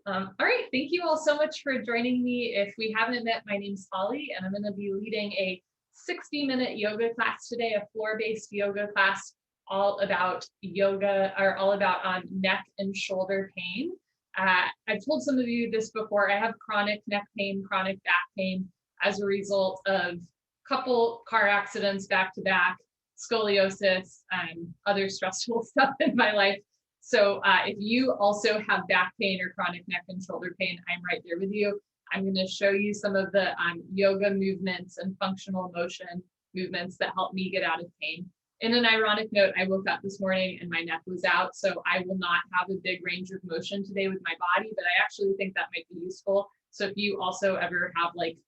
All right, thank you all so much for joining me. If we haven't met, my name's Holly, and I'm going to be leading a 60-minute yoga class today, a floor-based yoga class all about yoga, or all about neck and shoulder pain. I've told some of you this before. I have chronic neck pain, chronic back pain as a result of a couple car accidents back to back, scoliosis, other stressful stuff in my life. So if you also have back pain or chronic neck and shoulder pain, I'm right there with you. I'm going to show you some of the yoga movements and functional motion movements that help me get out of pain. In an ironic note, I woke up this morning and my neck was out, so I will not have a big range of motion today with my body, but I actually think that might be useful. So if you also ever have like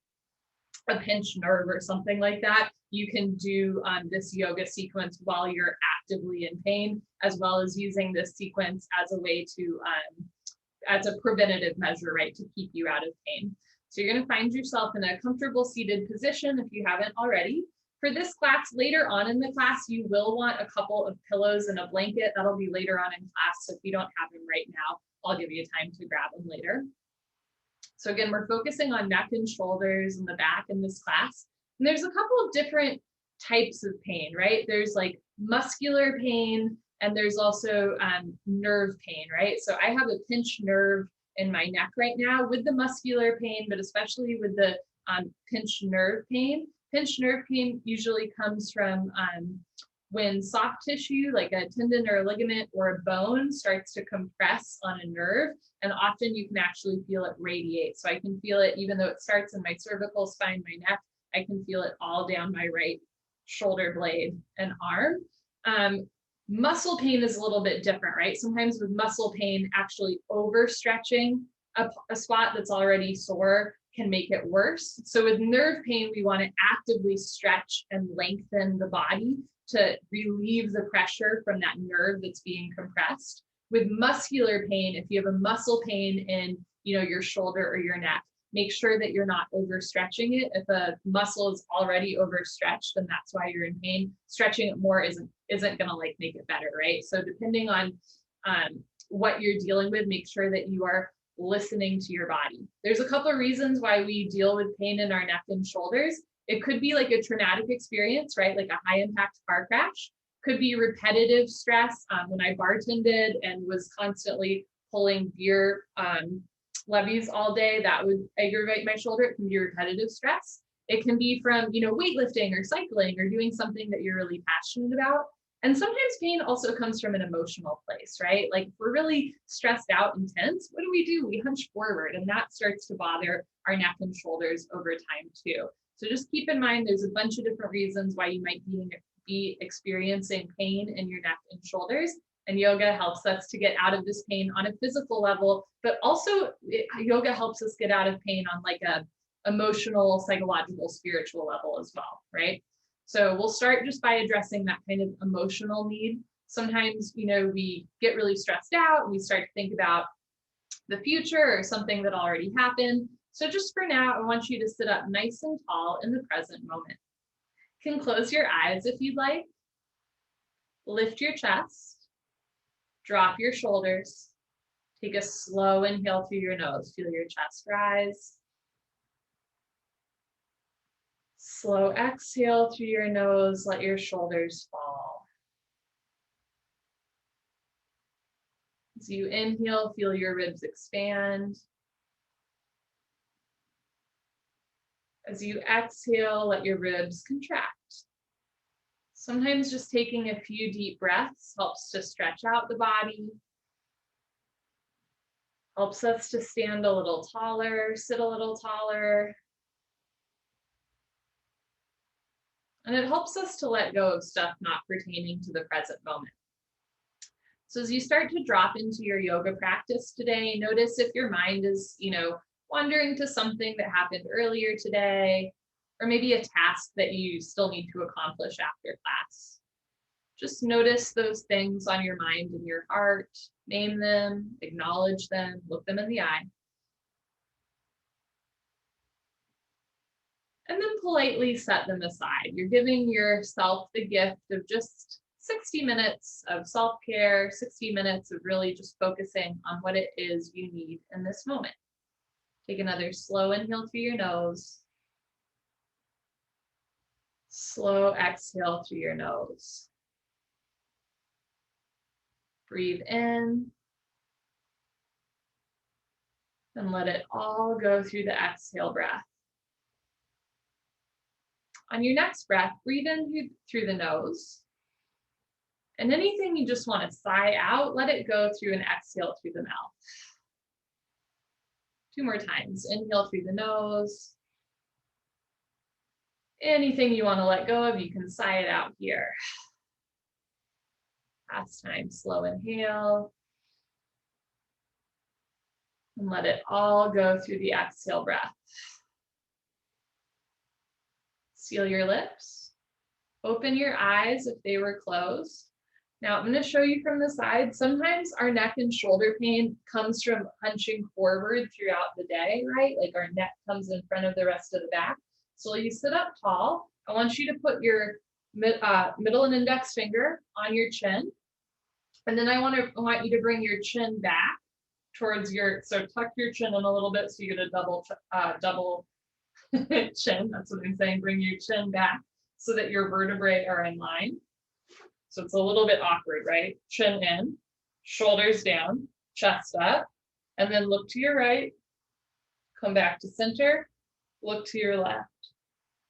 a pinched nerve or something like that, you can do this yoga sequence while you're actively in pain, as well as using this sequence as a way to, as a preventative measure, right, to keep you out of pain. So you're going to find yourself in a comfortable seated position if you haven't already. For this class, later on in the class, you will want a couple of pillows and a blanket. That'll be later on in class. So if you don't have them right now, I'll give you time to grab them later. So again, we're focusing on neck and shoulders and the back in this class. And there's a couple of different types of pain, right? There's like muscular pain, and there's also nerve pain, right? So I have a pinched nerve in my neck right now with the muscular pain, but especially with the pinched nerve pain. Pinched nerve pain usually comes from when soft tissue, like a tendon or a ligament or a bone, starts to compress on a nerve, and often you can actually feel it radiate. So I can feel it, even though it starts in my cervical spine, my neck, I can feel it all down my right shoulder blade and arm. Muscle pain is a little bit different, right? Sometimes with muscle pain, actually overstretching a spot that's already sore can make it worse. So with nerve pain, we want to actively stretch and lengthen the body to relieve the pressure from that nerve that's being compressed. With muscular pain, if you have a muscle pain in, your shoulder or your neck, make sure that you're not overstretching it. If a muscle is already overstretched, then that's why you're in pain. Stretching it more isn't going to make it better, right? So depending on what you're dealing with, make sure that you are listening to your body. There's a couple of reasons why we deal with pain in our neck and shoulders. It could be like a traumatic experience, right? Like a high impact car crash. Could be repetitive stress. When I bartended and was constantly pulling beer levies all day, that would aggravate my shoulder. It can be repetitive stress. It can be from, weightlifting or cycling or doing something that you're really passionate about. And sometimes pain also comes from an emotional place, right? Like if we're really stressed out and tense, what do? We hunch forward, and that starts to bother our neck and shoulders over time too. So just keep in mind, there's a bunch of different reasons why you might be experiencing pain in your neck and shoulders. And yoga helps us to get out of this pain on a physical level, but also yoga helps us get out of pain on like a emotional, psychological, spiritual level as well, right? So we'll start just by addressing that kind of emotional need. Sometimes, we get really stressed out and we start to think about the future or something that already happened. So just for now, I want you to sit up nice and tall in the present moment. You can close your eyes if you'd like. Lift your chest. Drop your shoulders. Take a slow inhale through your nose. Feel your chest rise. Slow exhale through your nose. Let your shoulders fall. As you inhale, feel your ribs expand. As you exhale, let your ribs contract. Sometimes just taking a few deep breaths helps to stretch out the body, helps us to stand a little taller, sit a little taller, and it helps us to let go of stuff not pertaining to the present moment. So as you start to drop into your yoga practice today, notice if your mind is, wandering to something that happened earlier today, or maybe a task that you still need to accomplish after class. Just notice those things on your mind and your heart, name them, acknowledge them, look them in the eye. And then politely set them aside. You're giving yourself the gift of just 60 minutes of self-care, 60 minutes of really just focusing on what it is you need in this moment. Take another slow inhale through your nose. Slow exhale through your nose. Breathe in. And let it all go through the exhale breath. On your next breath, breathe in through the nose. And anything you just want to sigh out, let it go through and exhale through the mouth. 2 more times. Inhale through the nose. Anything you want to let go of, you can sigh it out here. Last time, slow inhale. And let it all go through the exhale breath. Seal your lips. Open your eyes if they were closed. Now I'm going to show you from the side. Sometimes our neck and shoulder pain comes from hunching forward throughout the day, right? Like our neck comes in front of the rest of the back. So you sit up tall. I want you to put your middle and index finger on your chin. And then I want you to bring your chin back towards so tuck your chin in a little bit so you get a double chin. That's what I'm saying. Bring your chin back so that your vertebrae are in line. So it's a little bit awkward, right? Chin in, shoulders down, chest up, and then look to your right, come back to center, look to your left,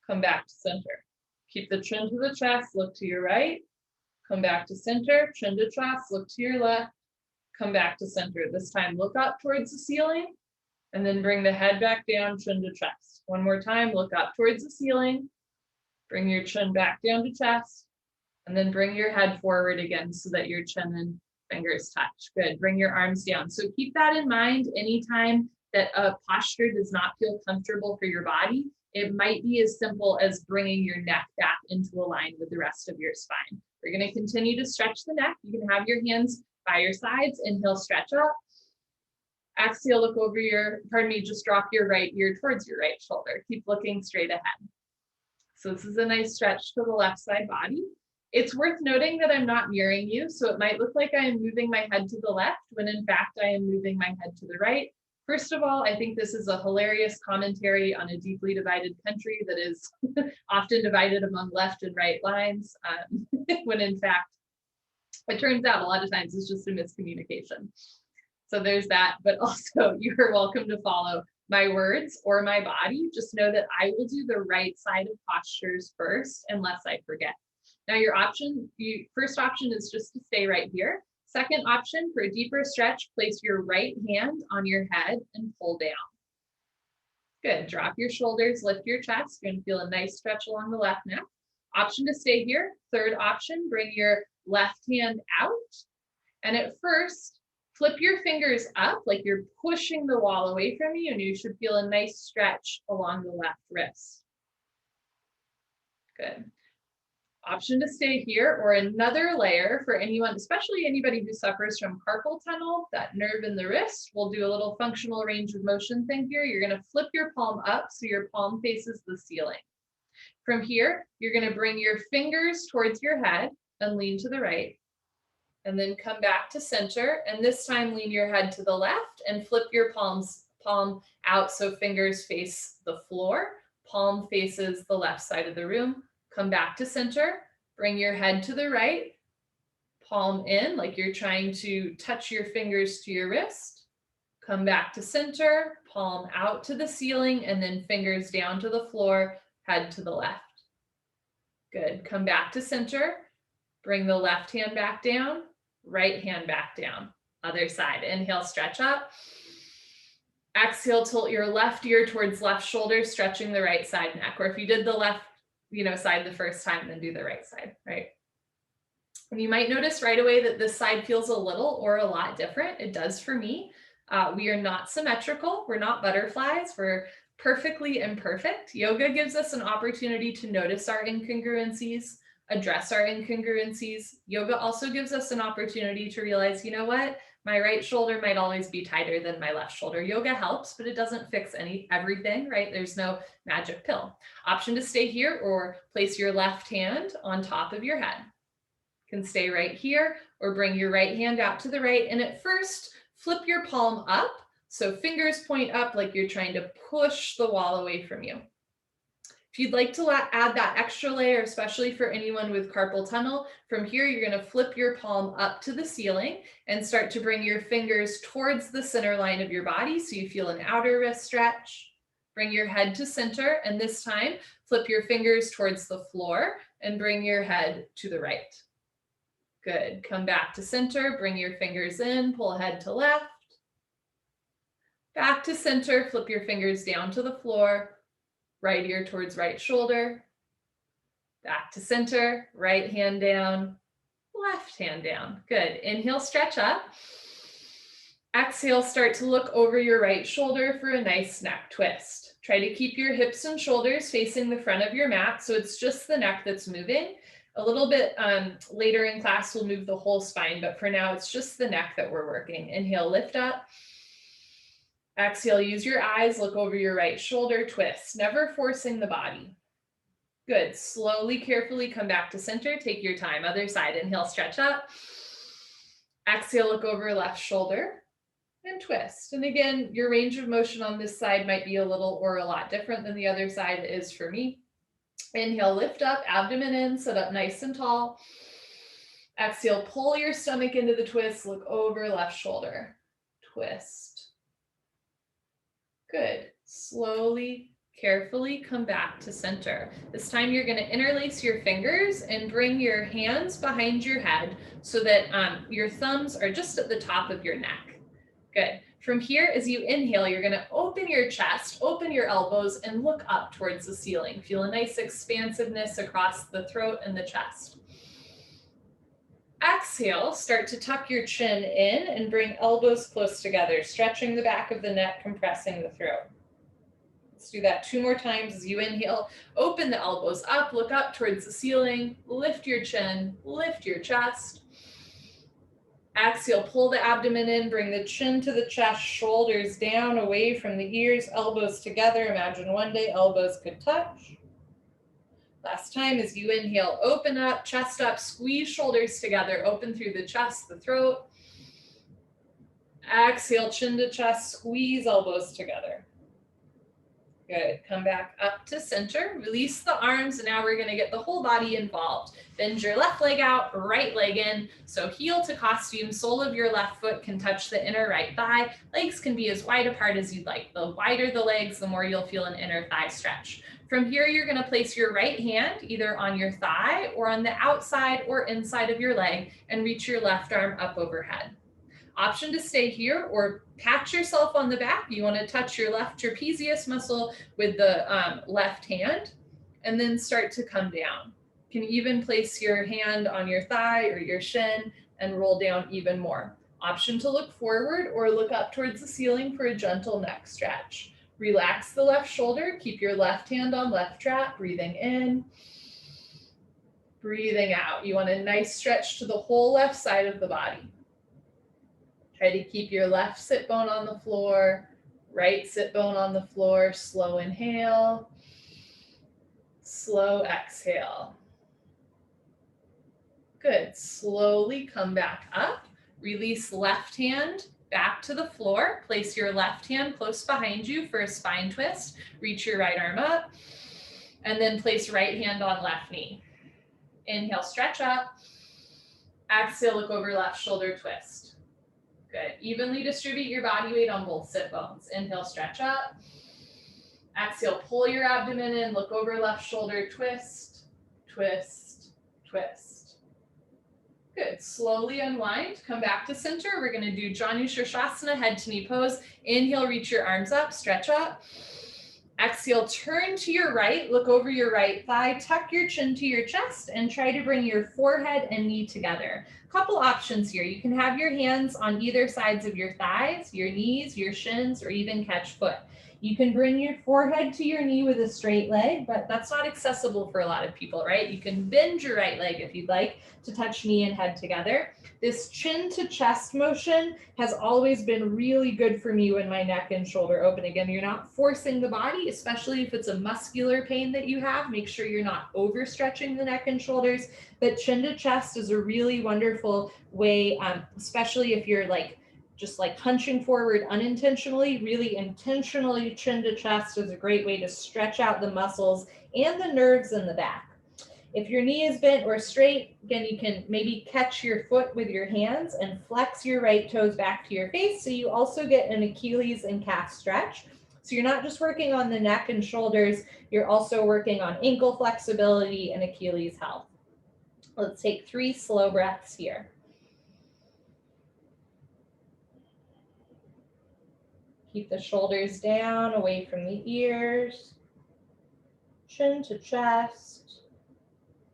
come back to center. Keep the chin to the chest, look to your right, come back to center, chin to chest, look to your left, come back to center. This time, look up towards the ceiling, and then bring the head back down, chin to chest. One more time, look up towards the ceiling, bring your chin back down to chest, and then bring your head forward again so that your chin and fingers touch. Good, bring your arms down. So keep that in mind anytime that a posture does not feel comfortable for your body. It might be as simple as bringing your neck back into a line with the rest of your spine. We're gonna continue to stretch the neck. You can have your hands by your sides. Inhale, stretch up. Exhale, look over just drop your right ear towards your right shoulder. Keep looking straight ahead. So this is a nice stretch to the left side body. It's worth noting that I'm not mirroring you, so it might look like I am moving my head to the left, when in fact I am moving my head to the right. First of all, I think this is a hilarious commentary on a deeply divided country that is often divided among left and right lines, when in fact, it turns out a lot of times it's just a miscommunication. So there's that, but also you're welcome to follow my words or my body. Just know that I will do the right side of postures first, unless I forget. Now your first option is just to stay right here. Second option, for a deeper stretch, place your right hand on your head and pull down. Good, drop your shoulders, lift your chest. You're gonna feel a nice stretch along the left neck. Option to stay here. Third option, bring your left hand out. And at first, flip your fingers up like you're pushing the wall away from you, and you should feel a nice stretch along the left wrist. Good. Option to stay here, or another layer for anyone, especially anybody who suffers from carpal tunnel, that nerve in the wrist. We'll do a little functional range of motion thing here. You're going to flip your palm up so your palm faces the ceiling. From here, you're going to bring your fingers towards your head and lean to the right, and then come back to center. And this time, lean your head to the left and flip your palm out so fingers face the floor. Palm faces the left side of the room. Come back to center, bring your head to the right, palm in like you're trying to touch your fingers to your wrist. Come back to center, palm out to the ceiling, and then fingers down to the floor, head to the left. Good, come back to center, bring the left hand back down, right hand back down. Other side, inhale, stretch up. Exhale, tilt your left ear towards left shoulder, stretching the right side neck. Or if you did the left side the first time, then do the right side, right? And you might notice right away that this side feels a little or a lot different. It does for me. We are not symmetrical. We're not butterflies. We're perfectly imperfect. Yoga gives us an opportunity to notice our incongruencies, address our incongruencies. Yoga also gives us an opportunity to realize, you know what? My right shoulder might always be tighter than my left shoulder. Yoga helps, but it doesn't fix everything, right? There's no magic pill. Option to stay here or place your left hand on top of your head. can stay right here or bring your right hand out to the right. And at first, flip your palm up. So fingers point up like you're trying to push the wall away from you. If you'd like to add that extra layer, especially for anyone with carpal tunnel, from here, you're going to flip your palm up to the ceiling and start to bring your fingers towards the center line of your body. So you feel an outer wrist stretch. Bring your head to center. And this time, flip your fingers towards the floor and bring your head to the right. Good. Come back to center. Bring your fingers in. Pull head to left. Back to center. Flip your fingers down to the floor. Right ear towards right shoulder, back to center, right hand down, left hand down. Good. Inhale, stretch up. Exhale, start to look over your right shoulder for a nice neck twist. Try to keep your hips and shoulders facing the front of your mat, so it's just the neck that's moving. A little bit later in class, we'll move the whole spine, but for now, it's just the neck that we're working. Inhale, lift up. Exhale, use your eyes, look over your right shoulder, twist, never forcing the body. Good. Slowly, carefully come back to center. Take your time. Other side. Inhale, stretch up. Exhale, look over left shoulder and twist. And again, your range of motion on this side might be a little or a lot different than the other side is for me. Inhale, lift up, abdomen in, sit up nice and tall. Exhale, pull your stomach into the twist, look over left shoulder, twist. Good. Slowly, carefully come back to center. This time you're going to interlace your fingers and bring your hands behind your head so that your thumbs are just at the top of your neck. Good. From here, as you inhale, you're going to open your chest, open your elbows, and look up towards the ceiling. Feel a nice expansiveness across the throat and the chest. Exhale, start to tuck your chin in and bring elbows close together, stretching the back of the neck, compressing the throat. Let's do that 2 more times. As you inhale, open the elbows up, look up towards the ceiling, lift your chin, lift your chest. Exhale, pull the abdomen in, bring the chin to the chest, shoulders down, away from the ears, elbows together. Imagine one day elbows could touch. Last time, as you inhale, open up, chest up, squeeze shoulders together, open through the chest, the throat. Exhale, chin to chest, squeeze elbows together. Good. Come back up to center, release the arms, and now we're going to get the whole body involved. Bend your left leg out, right leg in. So heel to costume, sole of your left foot can touch the inner right thigh. Legs can be as wide apart as you'd like. The wider the legs, the more you'll feel an inner thigh stretch. From here, you're going to place your right hand either on your thigh or on the outside or inside of your leg and reach your left arm up overhead. Option to stay here or pat yourself on the back. You want to touch your left trapezius muscle with the left hand and then start to come down. You can even place your hand on your thigh or your shin and roll down even more. Option to look forward or look up towards the ceiling for a gentle neck stretch. Relax the left shoulder, keep your left hand on left trap, breathing in, breathing out. You want a nice stretch to the whole left side of the body. Try to keep your left sit bone on the floor, right sit bone on the floor. Slow inhale, slow exhale. Good. Slowly come back up. Release left hand back to the floor. Place your left hand close behind you for a spine twist. Reach your right arm up. And then place right hand on left knee. Inhale, stretch up. Exhale, look over left shoulder, twist. Good. Evenly distribute your body weight on both sit bones. Inhale, stretch up. Exhale, pull your abdomen in, look over left shoulder, twist, twist, twist. Good. Slowly unwind, come back to center. We're going to do Janu Shirshasana, head to knee pose. Inhale, reach your arms up, stretch up. Exhale, turn to your right, look over your right thigh, tuck your chin to your chest, and try to bring your forehead and knee together. Couple options here. You can have your hands on either sides of your thighs, your knees, your shins, or even catch foot. You can bring your forehead to your knee with a straight leg, but that's not accessible for a lot of people, right? You can bend your right leg if you'd like to touch knee and head together. This chin to chest motion has always been really good for me when my neck and shoulder open. Again, you're not forcing the body, especially if it's a muscular pain that you have. Make sure you're not overstretching the neck and shoulders, but chin to chest is a really wonderful way, especially if you're just hunching forward unintentionally. Really intentionally chin to chest is a great way to stretch out the muscles and the nerves in the back. If your knee is bent or straight, again, you can maybe catch your foot with your hands and flex your right toes back to your face, so you also get an Achilles and calf stretch. So you're not just working on the neck and shoulders, you're also working on ankle flexibility and Achilles health. Let's take 3 slow breaths here. Keep the shoulders down, away from the ears, chin to chest,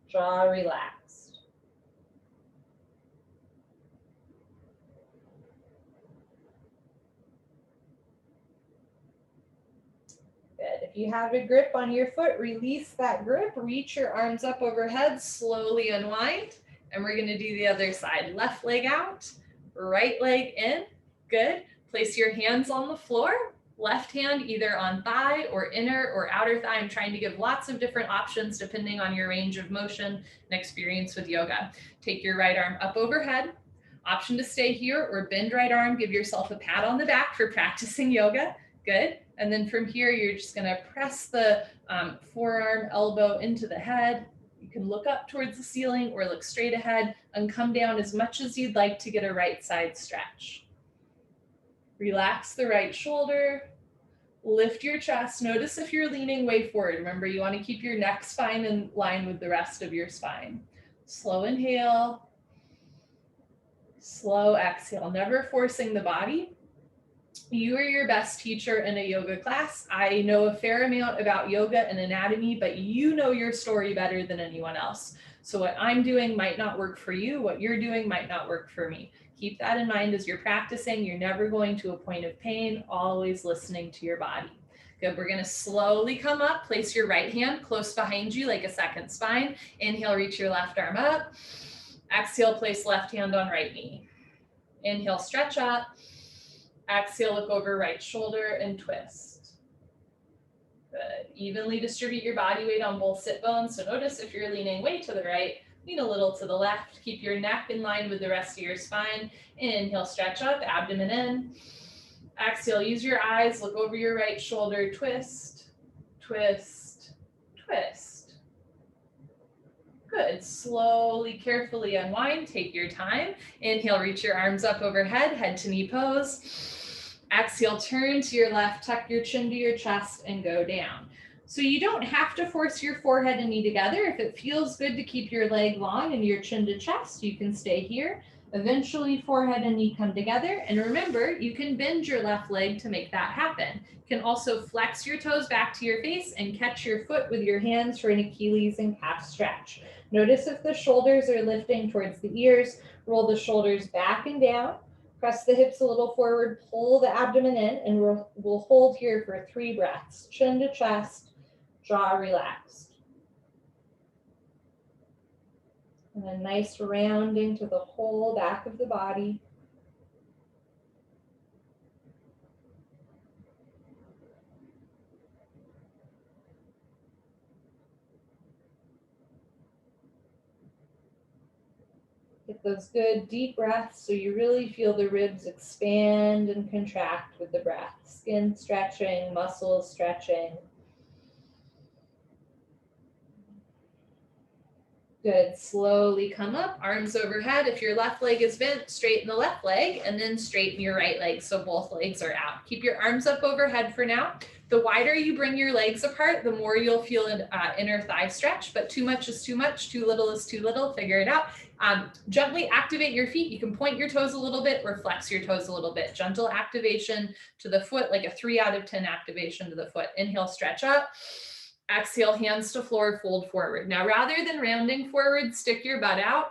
jaw relaxed. Good. If you have a grip on your foot, release that grip, reach your arms up overhead, slowly unwind, and we're gonna do the other side. Left leg out, right leg in, good. Place your hands on the floor, left hand either on thigh or inner or outer thigh. I'm trying to give lots of different options depending on your range of motion and experience with yoga. Take your right arm up overhead. Option to stay here or bend right arm. Give yourself a pat on the back for practicing yoga. Good. And then from here, you're just gonna press the forearm, elbow into the head. You can look up towards the ceiling or look straight ahead and come down as much as you'd like to get a right side stretch. Relax the right shoulder, lift your chest. Notice if you're leaning way forward. Remember, you want to keep your neck spine in line with the rest of your spine. Slow inhale, slow exhale, never forcing the body. You are your best teacher in a yoga class. I know a fair amount about yoga and anatomy, but you know your story better than anyone else. So what I'm doing might not work for you. What you're doing might not work for me. Keep that in mind as you're practicing. You're never going to a point of pain, always listening to your body. Good, we're gonna slowly come up. Place your right hand close behind you like a second spine. Inhale, reach your left arm up. Exhale, place left hand on right knee. Inhale, stretch up. Exhale, look over right shoulder and twist. Good. Evenly distribute your body weight on both sit bones. So notice if you're leaning way to the right, lean a little to the left. Keep your neck in line with the rest of your spine. Inhale, stretch up, abdomen in. Exhale, use your eyes, look over your right shoulder, twist, twist, twist. Good. Slowly, carefully unwind. Take your time. Inhale, reach your arms up overhead, head to knee pose. Exhale, turn to your left, tuck your chin to your chest and go down. So you don't have to force your forehead and knee together. If it feels good to keep your leg long and your chin to chest, you can stay here. Eventually, forehead and knee come together. And remember, you can bend your left leg to make that happen. You can also flex your toes back to your face and catch your foot with your hands for an Achilles and calf stretch. Notice if the shoulders are lifting towards the ears, roll the shoulders back and down. Press the hips a little forward, pull the abdomen in, and we'll hold here for 3 breaths. Chin to chest, jaw relaxed. And a nice rounding to the whole back of the body. Get those good deep breaths so you really feel the ribs expand and contract with the breath. Skin stretching, muscles stretching. Good. Slowly come up, arms overhead. If your left leg is bent, straighten the left leg and then straighten your right leg so both legs are out. Keep your arms up overhead for now. The wider you bring your legs apart, the more you'll feel an inner thigh stretch, but too much is too much, too little is too little. Figure it out. Gently activate your feet. You can point your toes a little bit or flex your toes a little bit. Gentle activation to the foot, like a 3 out of 10 activation to the foot. Inhale, stretch up. Exhale, hands to floor, fold forward. Now, rather than rounding forward, stick your butt out,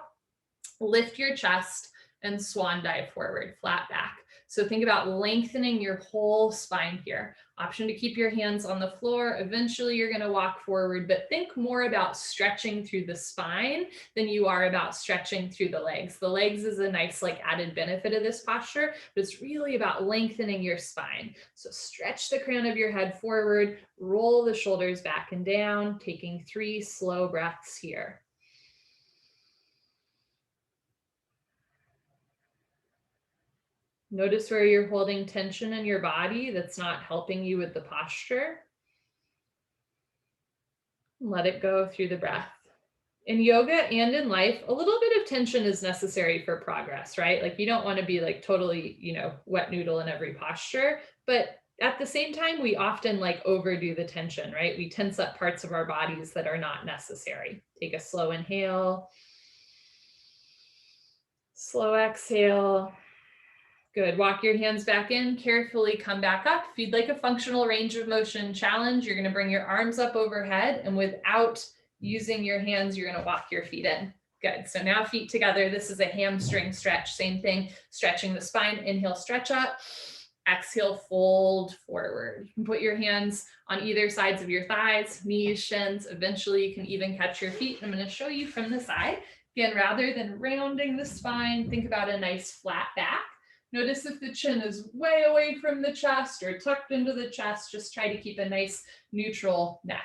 lift your chest, and swan dive forward, flat back. So think about lengthening your whole spine here. Option to keep your hands on the floor. Eventually you're going to walk forward, but think more about stretching through the spine than you are about stretching through the legs. The legs is a nice like added benefit of this posture, but it's really about lengthening your spine. So stretch the crown of your head forward, roll the shoulders back and down, taking 3 slow breaths here. Notice where you're holding tension in your body that's not helping you with the posture. Let it go through the breath. In yoga and in life, a little bit of tension is necessary for progress, right? Like you don't want to be like totally, wet noodle in every posture, but at the same time, we often like overdo the tension, right? We tense up parts of our bodies that are not necessary. Take a slow inhale, slow exhale. Good. Walk your hands back in, carefully come back up. If you'd like a functional range of motion challenge, you're going to bring your arms up overhead, and without using your hands, you're going to walk your feet in. Good. So now feet together. This is a hamstring stretch. Same thing, stretching the spine. Inhale, stretch up. Exhale, fold forward. You can put your hands on either sides of your thighs, knees, shins. Eventually, you can even catch your feet. I'm going to show you from the side. Again, rather than rounding the spine, think about a nice flat back. Notice if the chin is way away from the chest or tucked into the chest, just try to keep a nice neutral neck.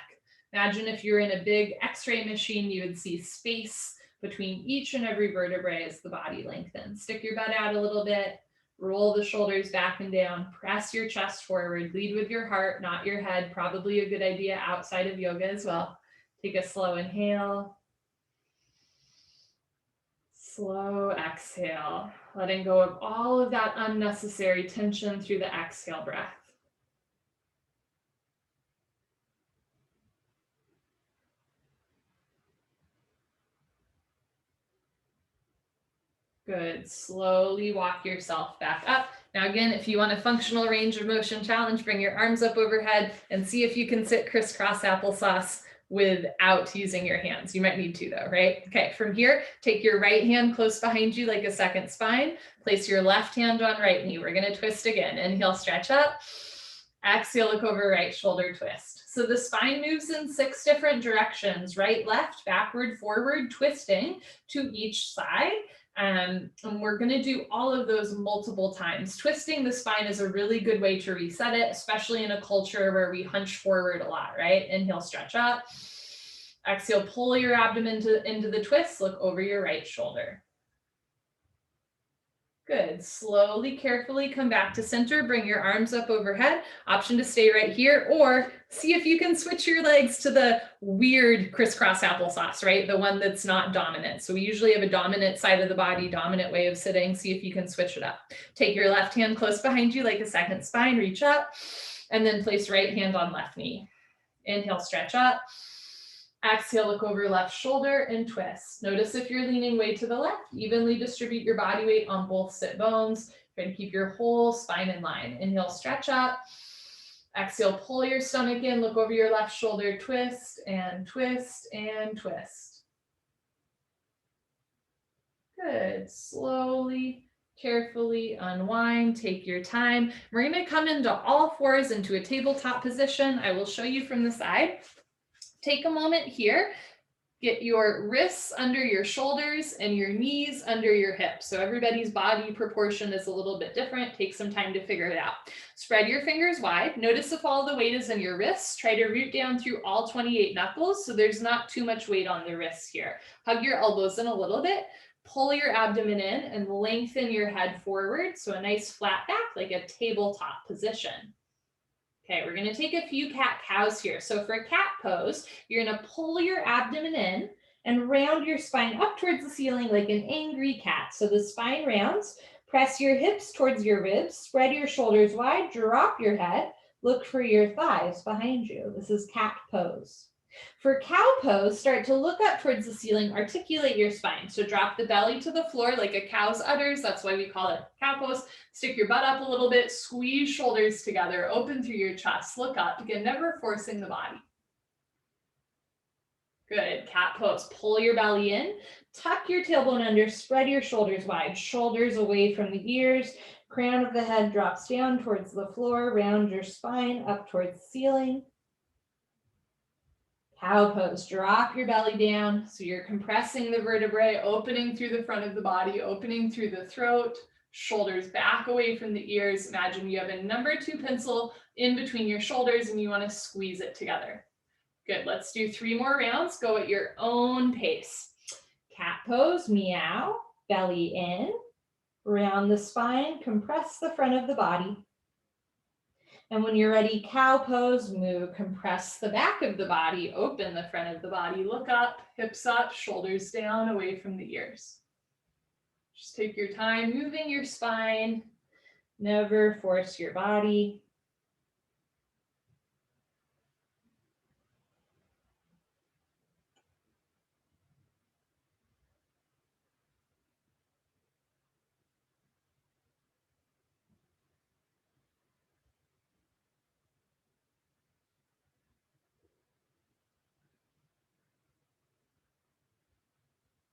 Imagine if you're in a big X-ray machine, you would see space between each and every vertebrae as the body lengthens. Stick your butt out a little bit, roll the shoulders back and down, press your chest forward, lead with your heart, not your head. Probably a good idea outside of yoga as well. Take a slow inhale. Slow exhale, letting go of all of that unnecessary tension through the exhale breath. Good. Slowly walk yourself back up. Now again, if you want a functional range of motion challenge, bring your arms up overhead and see if you can sit crisscross applesauce without using your hands. You might need to though, right? Okay, from here, take your right hand close behind you like a second spine. Place your left hand on right knee. We're going to twist again. Inhale, stretch up. Exhale, look over right shoulder, twist. So the spine moves in 6 different directions, right, left, backward, forward, twisting to each side. And we're going to do all of those multiple times. Twisting the spine is a really good way to reset it, especially in a culture where we hunch forward a lot, right? Inhale, stretch up. Exhale, pull your abdomen into the twist. Look over your right shoulder. Good. Slowly, carefully come back to center. Bring your arms up overhead. Option to stay right here, or see if you can switch your legs to the weird crisscross applesauce, right? The one that's not dominant. So we usually have a dominant side of the body, dominant way of sitting. See if you can switch it up. Take your left hand close behind you like a second spine. Reach up, and then place right hand on left knee. Inhale, stretch up. Exhale, look over left shoulder and twist. Notice if you're leaning way to the left, evenly distribute your body weight on both sit bones. Try to keep your whole spine in line. Inhale, stretch up. Exhale, pull your stomach in, look over your left shoulder, twist and twist and twist. Good. Slowly, carefully unwind, take your time. We're going to come into all fours into a tabletop position. I will show you from the side. Take a moment here, get your wrists under your shoulders and your knees under your hips. So everybody's body proportion is a little bit different. Take some time to figure it out. Spread your fingers wide. Notice if all the weight is in your wrists. Try to root down through all 28 knuckles so there's not too much weight on the wrists here. Hug your elbows in a little bit. Pull your abdomen in and lengthen your head forward. So a nice flat back like a tabletop position. Okay, we're going to take a few cat-cows here. So for cat pose, you're going to pull your abdomen in and round your spine up towards the ceiling like an angry cat. So the spine rounds, press your hips towards your ribs, spread your shoulders wide, drop your head, look for your thighs behind you. This is cat pose. For cow pose, start to look up towards the ceiling, articulate your spine. So drop the belly to the floor like a cow's udders. That's why we call it cow pose. Stick your butt up a little bit, squeeze shoulders together, open through your chest, look up. Again, never forcing the body. Good, cat pose. Pull your belly in, tuck your tailbone under, spread your shoulders wide, shoulders away from the ears, crown of the head drops down towards the floor, round your spine up towards the ceiling. Cow pose, drop your belly down. So you're compressing the vertebrae, opening through the front of the body, opening through the throat, shoulders back away from the ears. Imagine you have a number 2 pencil in between your shoulders and you want to squeeze it together. Good, let's do 3 more rounds. Go at your own pace. Cat pose, meow, belly in, round the spine, compress the front of the body. And when you're ready, cow pose, move, compress the back of the body, open the front of the body, look up, hips up, shoulders down, away from the ears. Just take your time moving your spine. Never force your body.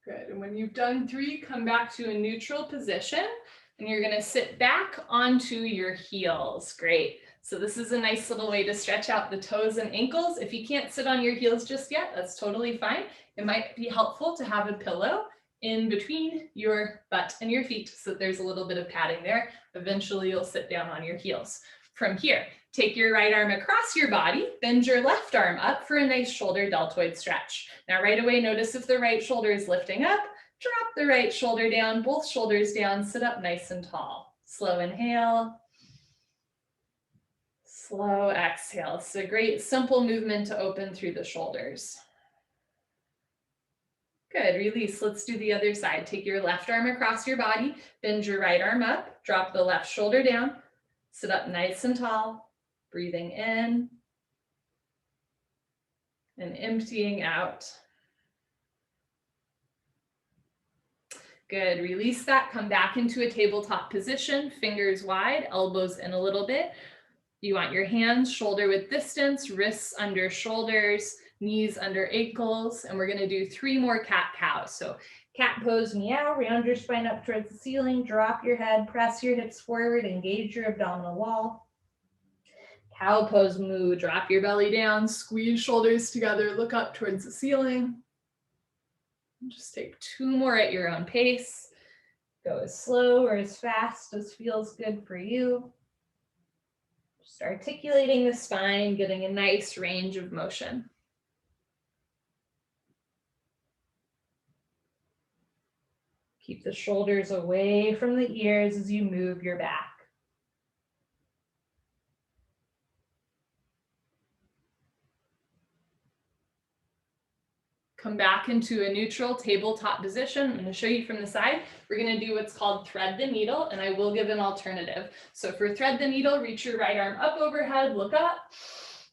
Good, and when you've done 3, come back to a neutral position and you're gonna sit back onto your heels. Great, so this is a nice little way to stretch out the toes and ankles. If you can't sit on your heels just yet, that's totally fine. It might be helpful to have a pillow in between your butt and your feet so that there's a little bit of padding there. Eventually you'll sit down on your heels. From here, take your right arm across your body, bend your left arm up for a nice shoulder deltoid stretch. Now right away, notice if the right shoulder is lifting up, drop the right shoulder down, both shoulders down, sit up nice and tall. Slow inhale, slow exhale. It's a great simple movement to open through the shoulders. Good, release. Let's do the other side. Take your left arm across your body, bend your right arm up, drop the left shoulder down, sit up nice and tall, breathing in and emptying out. Good, release that, come back into a tabletop position, fingers wide, elbows in a little bit. You want your hands shoulder width distance, wrists under shoulders, knees under ankles, and we're gonna do 3 more cat-cows. So cat pose, meow, round your spine up towards the ceiling, drop your head, press your hips forward, engage your abdominal wall. Cow pose, moo, drop your belly down, squeeze shoulders together, look up towards the ceiling. Just take 2 more at your own pace. Go as slow or as fast as feels good for you. Just articulating the spine, getting a nice range of motion. Keep the shoulders away from the ears as you move your back. Come back into a neutral tabletop position. I'm going to show you from the side. We're going to do what's called thread the needle, and I will give an alternative. So for thread the needle, reach your right arm up overhead, look up,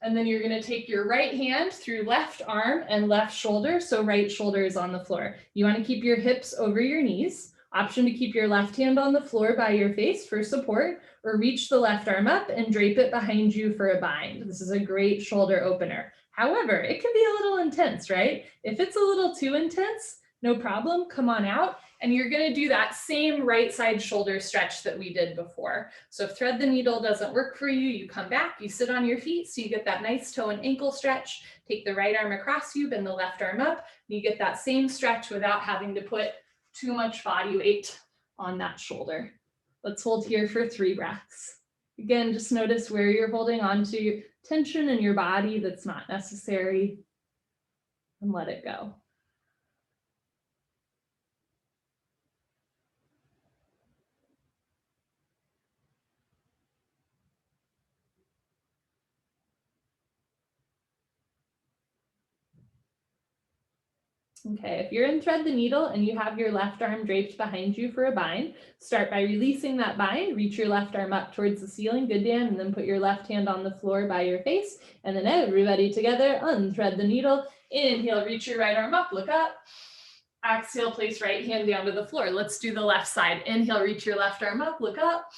and then you're going to take your right hand through left arm and left shoulder, so right shoulder is on the floor. You want to keep your hips over your knees. Option to keep your left hand on the floor by your face for support, or reach the left arm up and drape it behind you for a bind. This is a great shoulder opener. However, it can be a little intense, right? If it's a little too intense, no problem, come on out. And you're gonna do that same right side shoulder stretch that we did before. So if thread the needle doesn't work for you, you come back, you sit on your feet, so you get that nice toe and ankle stretch. Take the right arm across you, bend the left arm up, and you get that same stretch without having to put too much body weight on that shoulder. Let's hold here for 3 breaths. Again, just notice where you're holding on to tension in your body that's not necessary, and let it go. Okay, if you're in thread the needle and you have your left arm draped behind you for a bind, start by releasing that bind, reach your left arm up towards the ceiling, good Dan, and then put your left hand on the floor by your face, and then everybody together, unthread the needle, inhale, reach your right arm up, look up, exhale, place right hand down to the floor. Let's do the left side. Inhale, reach your left arm up, look up,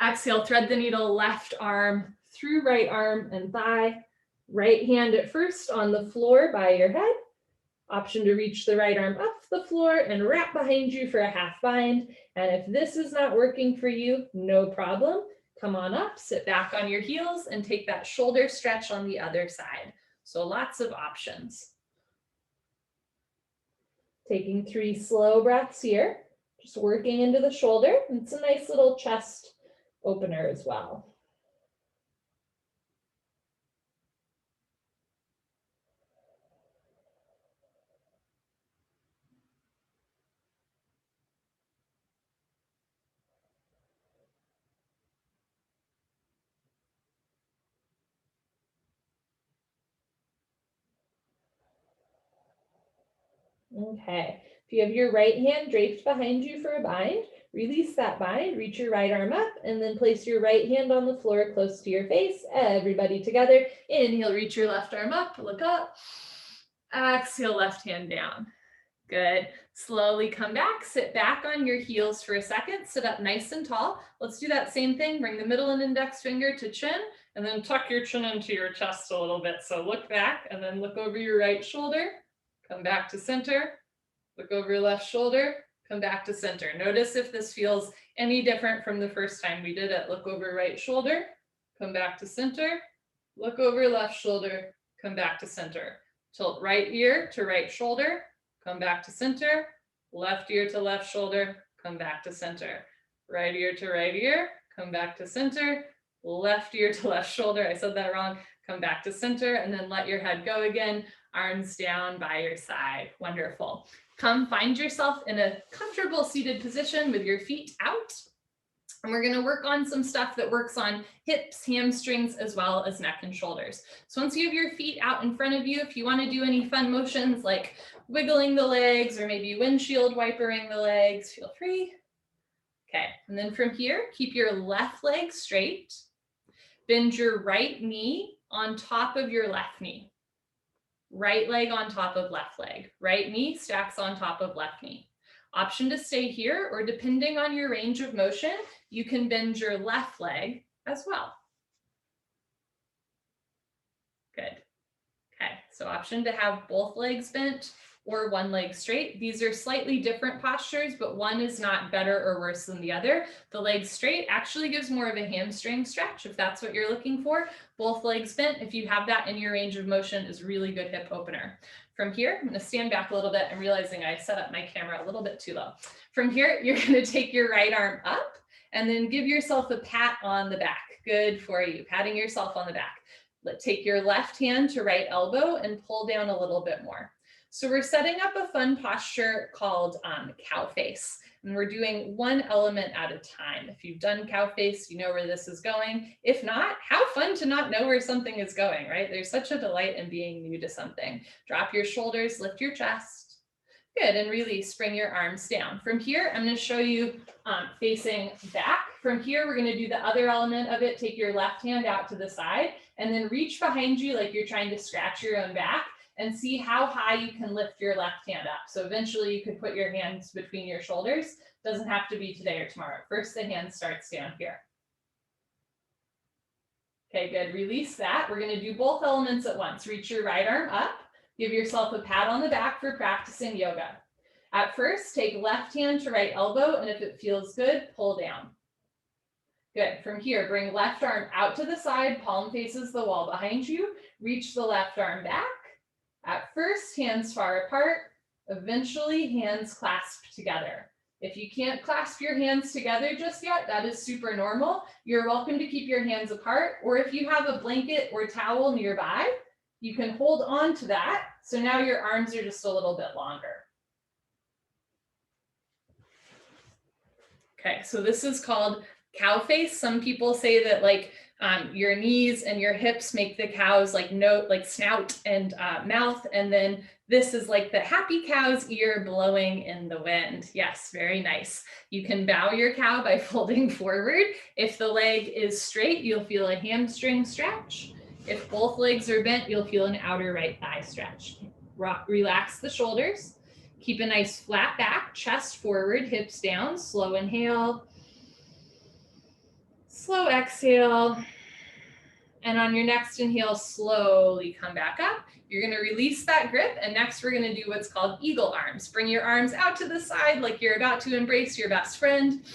exhale, thread the needle, left arm through right arm and thigh, right hand at first on the floor by your head, Option to reach the right arm up the floor and wrap behind you for a half bind. And if this is not working for you, no problem. Come on up, sit back on your heels, and take that shoulder stretch on the other side. So lots of options. Taking 3 slow breaths here, just working into the shoulder. It's a nice little chest opener as well. Okay, if you have your right hand draped behind you for a bind, release that bind, reach your right arm up, and then place your right hand on the floor close to your face. Everybody together. Inhale, reach your left arm up, look up. Exhale, left hand down. Good. Slowly come back, sit back on your heels for a second, sit up nice and tall. Let's do that same thing. Bring the middle and index finger to chin, and then tuck your chin into your chest a little bit. So look back and then look over your right shoulder. Come back to center, look over your left shoulder, come back to center. Notice if this feels any different from the first time we did it. Look over right shoulder, come back to center, look over left shoulder, come back to center. Tilt right ear to right shoulder, come back to center, left ear to left shoulder, come back to center. Right ear to right ear, come back to center, left ear to left shoulder, I said that wrong, come back to center, and then let your head go again. Arms down by your side. Wonderful. Come find yourself in a comfortable seated position with your feet out. And we're going to work on some stuff that works on hips, hamstrings, as well as neck and shoulders. So once you have your feet out in front of you, if you want to do any fun motions like wiggling the legs or maybe windshield wipering the legs, feel free. Okay, and then from here, keep your left leg straight. Bend your right knee on top of your left knee. Right leg on top of left leg. Right knee stacks on top of left knee. Option to stay here, or depending on your range of motion, you can bend your left leg as well. Good. Okay, so option to have both legs bent or one leg straight. These are slightly different postures, but one is not better or worse than the other. The leg straight actually gives more of a hamstring stretch if that's what you're looking for. Both legs bent, if you have that in your range of motion, is really good hip opener. From here, I'm going to stand back a little bit. I'm realizing I set up my camera a little bit too low. From here, you're going to take your right arm up and then give yourself a pat on the back. Good for you, patting yourself on the back. Take your left hand to right elbow and pull down a little bit more. So we're setting up a fun posture called cow face, and we're doing one element at a time. If you've done cow face, you know where this is going. If not, how fun to not know where something is going, right? There's such a delight in being new to something. Drop your shoulders, lift your chest. Good, and release, bring your arms down. From here, I'm going to show you facing back. From here, we're going to do the other element of it. Take your left hand out to the side and then reach behind you like you're trying to scratch your own back and see how high you can lift your left hand up. So eventually you could put your hands between your shoulders. Doesn't have to be today or tomorrow. First, the hand starts down here. Okay, good. Release that. We're going to do both elements at once. Reach your right arm up. Give yourself a pat on the back for practicing yoga. At first, take left hand to right elbow, and if it feels good, pull down. Good. From here, bring left arm out to the side, palm faces the wall behind you. Reach the left arm back. At first, hands far apart. Eventually, hands clasped together. If you can't clasp your hands together just yet, that is super normal. You're welcome to keep your hands apart, or if you have a blanket or towel nearby, you can hold on to that. So now your arms are just a little bit longer. Okay, so this is called cow face. Some people say that like your knees and your hips make the cow's like snout and mouth, and then this is like the happy cow's ear blowing in the wind. Yes, very nice. You can bow your cow by folding forward. If the leg is straight, you'll feel a hamstring stretch. If both legs are bent, you'll feel an outer right thigh stretch. Relax the shoulders. Keep a nice flat back, chest forward, hips down. Slow inhale. Slow exhale. And on your next inhale, slowly come back up. You're gonna release that grip, and next we're gonna do what's called eagle arms. Bring your arms out to the side like you're about to embrace your best friend.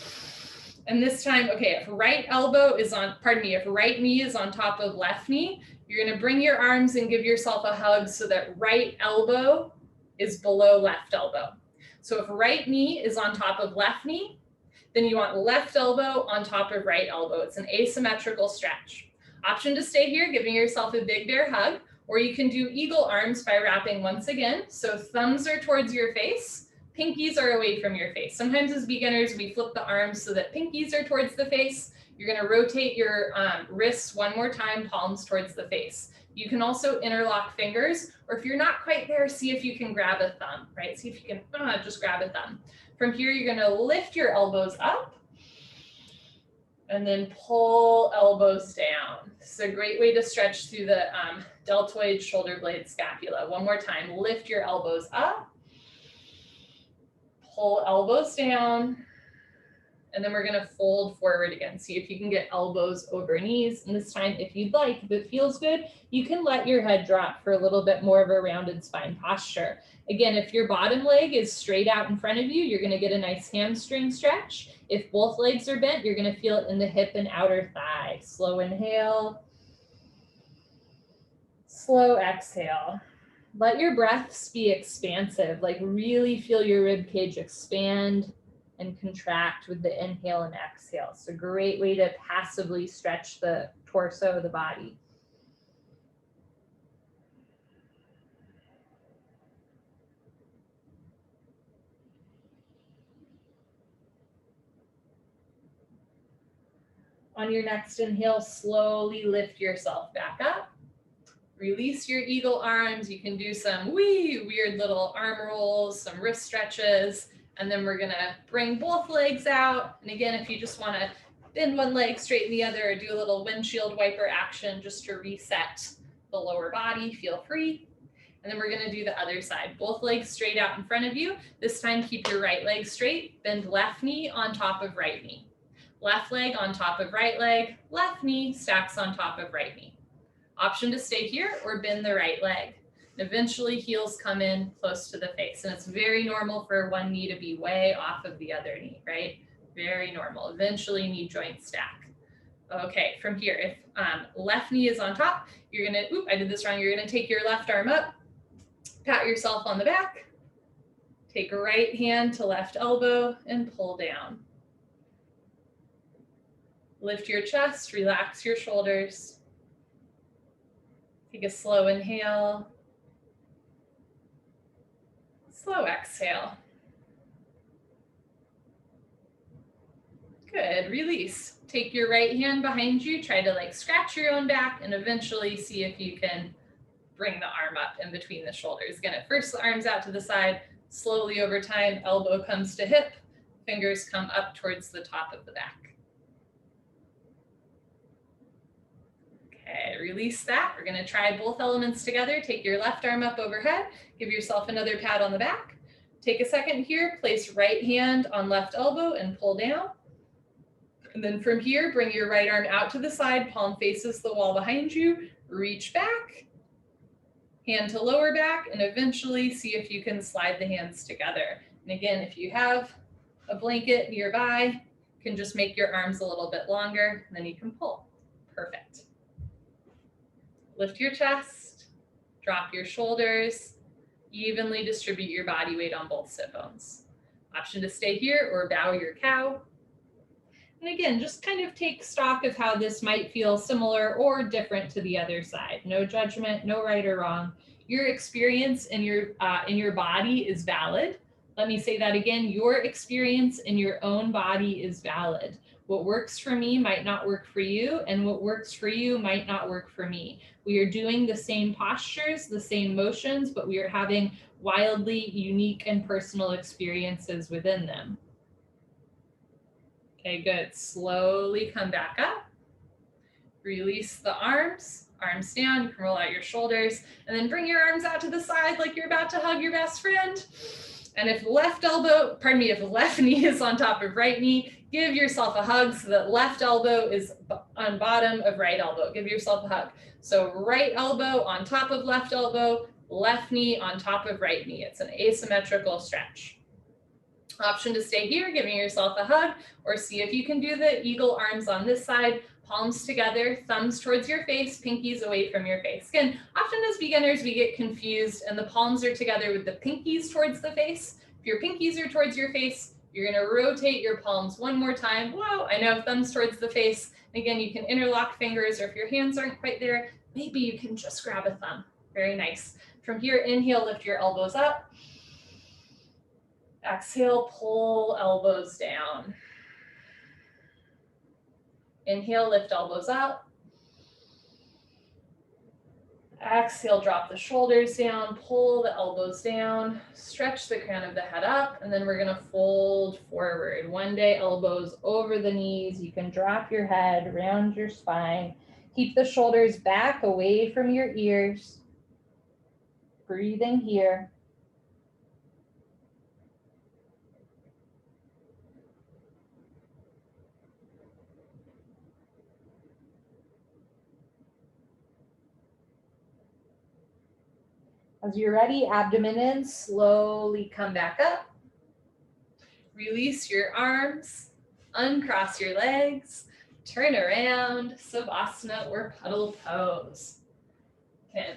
And this time, okay, if right elbow is on, pardon me, if right knee is on top of left knee, you're gonna bring your arms and give yourself a hug so that right elbow is below left elbow. So if right knee is on top of left knee, then you want left elbow on top of right elbow. It's an asymmetrical stretch. Option to stay here, giving yourself a big bear hug, or you can do eagle arms by wrapping once again. So thumbs are towards your face, pinkies are away from your face. Sometimes as beginners, we flip the arms so that pinkies are towards the face. You're gonna rotate your wrists one more time, palms towards the face. You can also interlock fingers, or if you're not quite there, see if you can grab a thumb, right? See if you can just grab a thumb. From here, you're gonna lift your elbows up and then pull elbows down. This is a great way to stretch through the deltoid shoulder blade scapula. One more time, lift your elbows up, pull elbows down, and then we're gonna fold forward again. See if you can get elbows over knees. And this time, if you'd like, if it feels good, you can let your head drop for a little bit more of a rounded spine posture. Again, if your bottom leg is straight out in front of you, you're gonna get a nice hamstring stretch. If both legs are bent, you're gonna feel it in the hip and outer thigh. Slow inhale, slow exhale. Let your breaths be expansive, like really feel your rib cage expand and contract with the inhale and exhale. It's a great way to passively stretch the torso of the body. On your next inhale, slowly lift yourself back up. Release your eagle arms. You can do some weird little arm rolls, some wrist stretches, and then we're gonna bring both legs out. And again, if you just wanna bend one leg, straighten the other, or do a little windshield wiper action just to reset the lower body, feel free. And then we're gonna do the other side. Both legs straight out in front of you. This time, keep your right leg straight, bend left knee on top of right knee. Left leg on top of right leg, left knee stacks on top of right knee. Option to stay here or bend the right leg. Eventually heels come in close to the face, and it's very normal for one knee to be way off of the other knee, right? Very normal. Eventually knee joints stack. Okay, from here, if left knee is on top, you're gonna, I did this wrong. You're gonna take your left arm up, pat yourself on the back, take a right hand to left elbow and pull down. Lift your chest, relax your shoulders. Take a slow inhale. Slow exhale. Good, release. Take your right hand behind you, try to like scratch your own back, and eventually see if you can bring the arm up in between the shoulders. Again, at first the arms out to the side, slowly over time, elbow comes to hip, fingers come up towards the top of the back. Okay, release that. We're gonna try both elements together. Take your left arm up overhead, give yourself another pat on the back. Take a second here, place right hand on left elbow and pull down. And then from here, bring your right arm out to the side, palm faces the wall behind you, reach back, hand to lower back, and eventually see if you can slide the hands together. And again, if you have a blanket nearby, you can just make your arms a little bit longer, and then you can pull. Perfect. Lift your chest, drop your shoulders, evenly distribute your body weight on both sit bones. Option to stay here or bow your cow. And again, just kind of take stock of how this might feel similar or different to the other side. No judgment, no right or wrong. Your experience in your body is valid. Let me say that again. Your experience in your own body is valid. What works for me might not work for you, and what works for you might not work for me. We are doing the same postures, the same motions, but we are having wildly unique and personal experiences within them. Okay, good. Slowly come back up. Release the arms, arms down. You can roll out your shoulders, and then bring your arms out to the side like you're about to hug your best friend. And if if left knee is on top of right knee, give yourself a hug so that left elbow is on bottom of right elbow. Give yourself a hug. So right elbow on top of left elbow, left knee on top of right knee. It's an asymmetrical stretch. Option to stay here, giving yourself a hug, or see if you can do the eagle arms on this side, palms together, thumbs towards your face, pinkies away from your face. Again, often as beginners, we get confused and the palms are together with the pinkies towards the face. If your pinkies are towards your face, you're gonna rotate your palms one more time. Whoa, I know, thumbs towards the face. Again, you can interlock fingers, or if your hands aren't quite there, maybe you can just grab a thumb. Very nice. From here, inhale, lift your elbows up. Exhale, pull elbows down. Inhale, lift elbows up. Exhale, drop the shoulders down, pull the elbows down, stretch the crown of the head up, and then we're gonna fold forward. One day, elbows over the knees. You can drop your head, round your spine. Keep the shoulders back away from your ears. Breathing here. As you're ready, abdomen in, slowly come back up. Release your arms, uncross your legs, turn around, Savasana or Puddle Pose. Okay.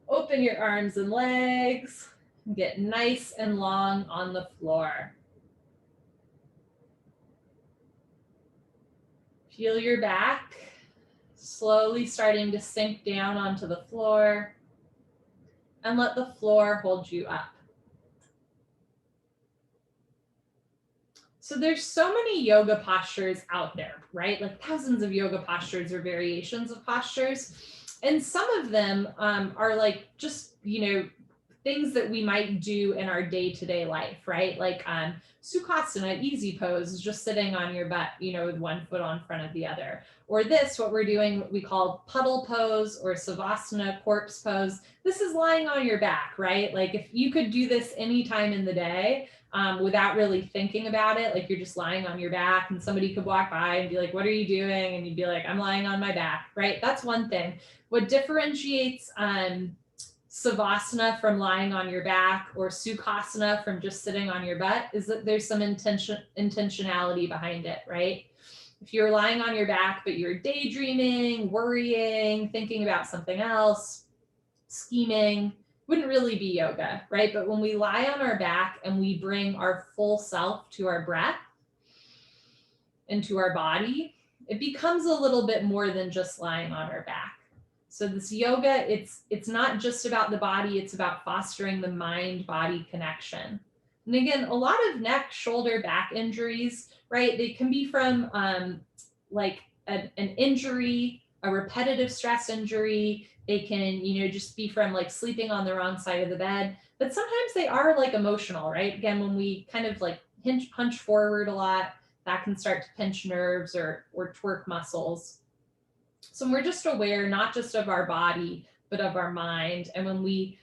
Open your arms and legs, get nice and long on the floor. Feel your back slowly starting to sink down onto the floor, and let the floor hold you up. So there's so many yoga postures out there, right? Like thousands of yoga postures or variations of postures. And some of them are like just, things that we might do in our day-to-day life, right? Like Sukhasana, easy pose, is just sitting on your butt, with one foot on front of the other. Or this, what we're doing, what we call puddle pose or Savasana, corpse pose. This is lying on your back, right? Like if you could do this anytime in the day without really thinking about it, like you're just lying on your back and somebody could walk by and be like, what are you doing? And you'd be like, I'm lying on my back, right? That's one thing. What differentiates Savasana from lying on your back or Sukhasana from just sitting on your butt is that there's some intentionality behind it, right? If you're lying on your back, but you're daydreaming, worrying, thinking about something else, scheming, wouldn't really be yoga, right? But when we lie on our back and we bring our full self to our breath and to our body, it becomes a little bit more than just lying on our back. So this yoga, it's not just about the body, it's about fostering the mind-body connection. And again, a lot of neck, shoulder, back injuries, right? They can be from like an injury, a repetitive stress injury. They can, just be from like sleeping on the wrong side of the bed. But sometimes they are like emotional, right? Again, when we kind of like hunch forward a lot, that can start to pinch nerves or twerk muscles. So we're just aware, not just of our body, but of our mind. And when we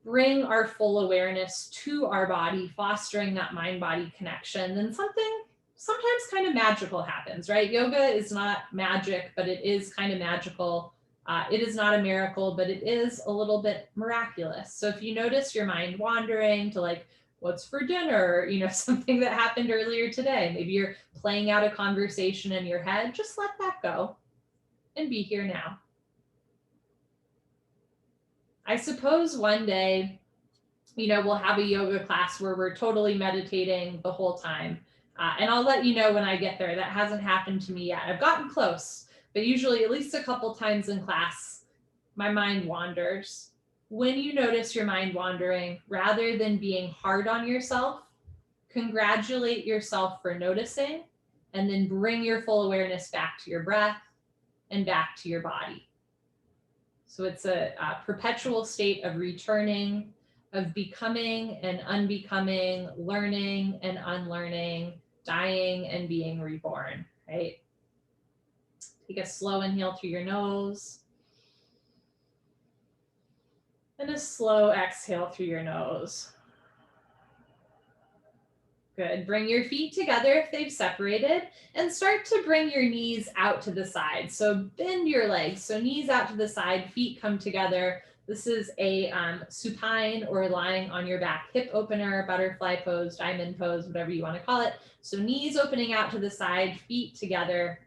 bring our full awareness to our body, fostering that mind-body connection, then something sometimes kind of magical happens, right? Yoga is not magic, but it is kind of magical. It is not a miracle, but it is a little bit miraculous. So if you notice your mind wandering to like, what's for dinner? Something that happened earlier today. Maybe you're playing out a conversation in your head, just let that go and be here now. I suppose one day, we'll have a yoga class where we're totally meditating the whole time. And I'll let you know when I get there. That hasn't happened to me yet. I've gotten close, but usually at least a couple times in class, my mind wanders. When you notice your mind wandering, rather than being hard on yourself, congratulate yourself for noticing, and then bring your full awareness back to your breath and back to your body. So it's a perpetual state of returning, of becoming and unbecoming, learning and unlearning, dying and being reborn, right? Take a slow inhale through your nose and a slow exhale through your nose. Good. Bring your feet together if they've separated and start to bring your knees out to the side. So bend your legs. So knees out to the side, feet come together. This is a supine or lying on your back hip opener, butterfly pose, diamond pose, whatever you want to call it. So knees opening out to the side, feet together.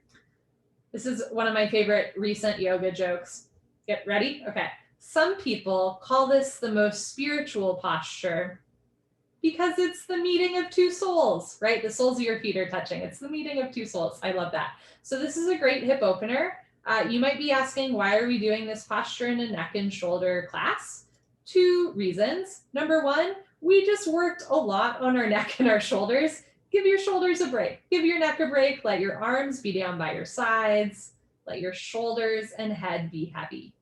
This is one of my favorite recent yoga jokes. Get ready? Okay. Some people call this the most spiritual posture because it's the meeting of two souls, right? The soles of your feet are touching. It's the meeting of two souls. I love that. So this is a great hip opener. You might be asking, why are we doing this posture in a neck and shoulder class? 2 reasons. Number 1, we just worked a lot on our neck and our shoulders. Give your shoulders a break. Give your neck a break. Let your arms be down by your sides. Let your shoulders and head be heavy.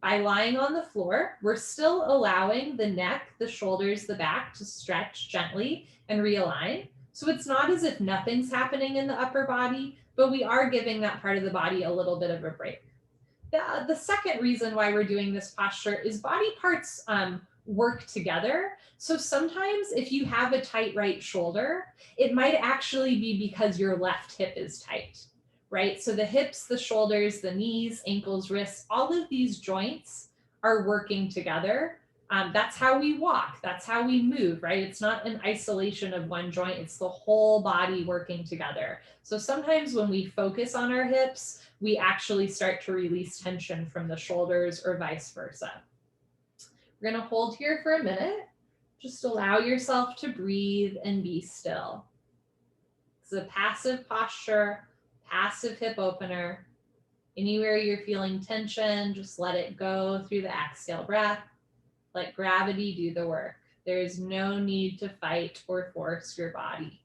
By lying on the floor, we're still allowing the neck, the shoulders, the back to stretch gently and realign. So it's not as if nothing's happening in the upper body, but we are giving that part of the body a little bit of a break. The second reason why we're doing this posture is body parts work together. So sometimes if you have a tight right shoulder, it might actually be because your left hip is tight. Right? So the hips, the shoulders, the knees, ankles, wrists, all of these joints are working together. That's how we walk. That's how we move, right? It's not an isolation of one joint. It's the whole body working together. So sometimes when we focus on our hips, we actually start to release tension from the shoulders or vice versa. We're going to hold here for a minute. Just allow yourself to breathe and be still. It's a passive posture. Passive hip opener. Anywhere you're feeling tension, just let it go through the exhale breath. Let gravity do the work. There is no need to fight or force your body.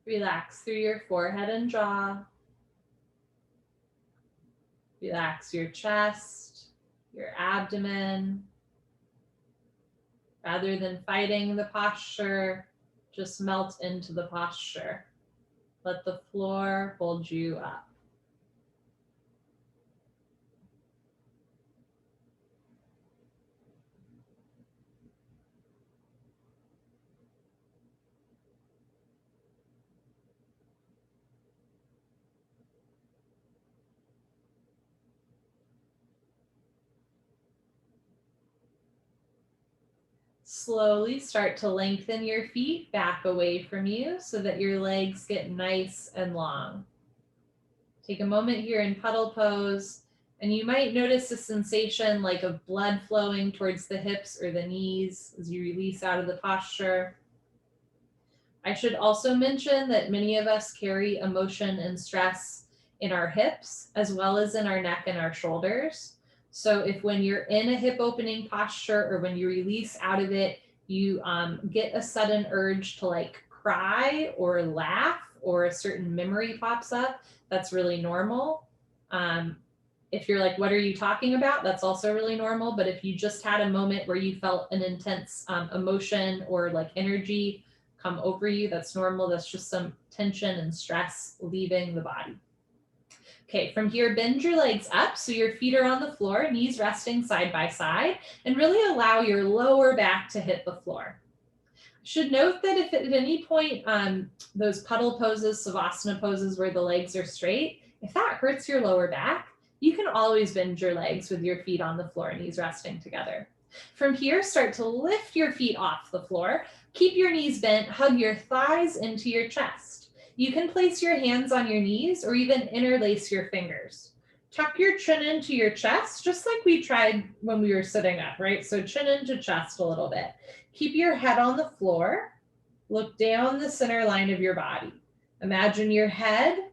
Relax through your forehead and jaw. Relax your chest, your abdomen. Rather than fighting the posture, just melt into the posture. Let the floor hold you up. Slowly start to lengthen your feet back away from you so that your legs get nice and long. Take a moment here in puddle pose, and you might notice a sensation like of blood flowing towards the hips or the knees as you release out of the posture. I should also mention that many of us carry emotion and stress in our hips as well as in our neck and our shoulders. So if when you're in a hip opening posture or when you release out of it, you get a sudden urge to like cry or laugh or a certain memory pops up, that's really normal. If you're like, what are you talking about? That's also really normal. But if you just had a moment where you felt an intense emotion or like energy come over you, that's normal. That's just some tension and stress leaving the body. Okay, from here, bend your legs up so your feet are on the floor, knees resting side by side, and really allow your lower back to hit the floor. Should note that if at any point those puddle poses, Savasana poses where the legs are straight, if that hurts your lower back, you can always bend your legs with your feet on the floor, knees resting together. From here, start to lift your feet off the floor. Keep your knees bent, hug your thighs into your chest. You can place your hands on your knees or even interlace your fingers. Tuck your chin into your chest, just like we tried when we were sitting up, right? So chin into chest a little bit. Keep your head on the floor. Look down the center line of your body. Imagine your head,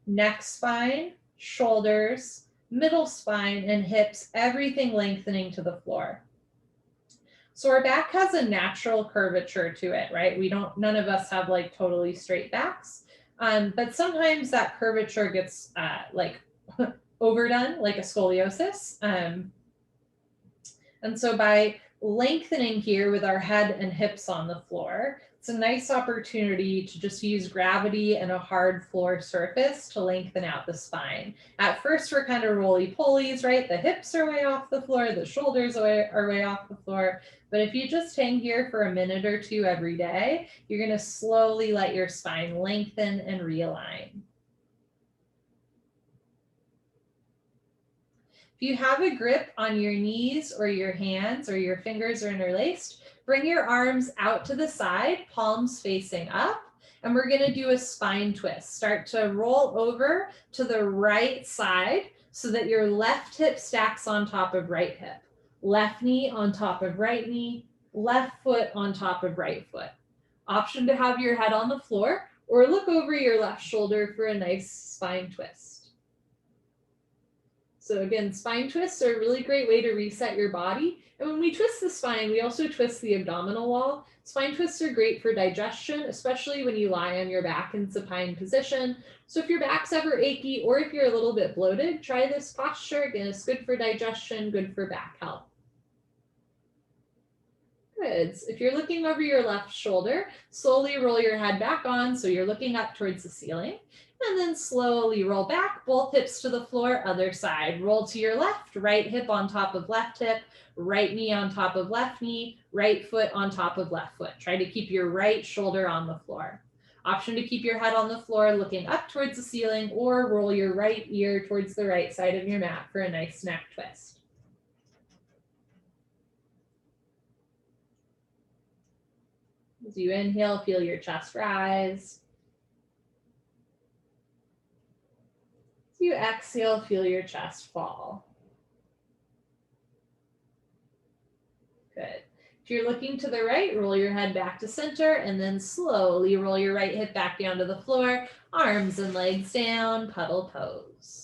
neck spine, shoulders, middle spine, and hips, everything lengthening to the floor. So our back has a natural curvature to it, right? None of us have like totally straight backs. But sometimes that curvature gets like overdone, like a scoliosis. And so by lengthening here with our head and hips on the floor, it's a nice opportunity to just use gravity and a hard floor surface to lengthen out the spine. At first, we're kind of roly-polies, right? The hips are way off the floor, the shoulders are way off the floor. But if you just hang here for a minute or two every day, you're going to slowly let your spine lengthen and realign. If you have a grip on your knees or your hands or your fingers are interlaced, bring your arms out to the side, palms facing up, and we're going to do a spine twist. Start to roll over to the right side so that your left hip stacks on top of right hip. Left knee on top of right knee, left foot on top of right foot. Option to have your head on the floor or look over your left shoulder for a nice spine twist. So again, spine twists are a really great way to reset your body. And when we twist the spine, we also twist the abdominal wall. Spine twists are great for digestion, especially when you lie on your back in supine position. So if your back's ever achy or if you're a little bit bloated, try this posture. Again, it's good for digestion, good for back health. Good. If you're looking over your left shoulder, slowly roll your head back on so you're looking up towards the ceiling. And then slowly roll back, both hips to the floor, other side. Roll to your left, right hip on top of left hip, right knee on top of left knee, right foot on top of left foot. Try to keep your right shoulder on the floor. Option to keep your head on the floor looking up towards the ceiling or roll your right ear towards the right side of your mat for a nice neck twist. As you inhale, feel your chest rise. As you exhale, feel your chest fall. Good. If you're looking to the right, roll your head back to center and then slowly roll your right hip back down to the floor, arms and legs down, puddle pose.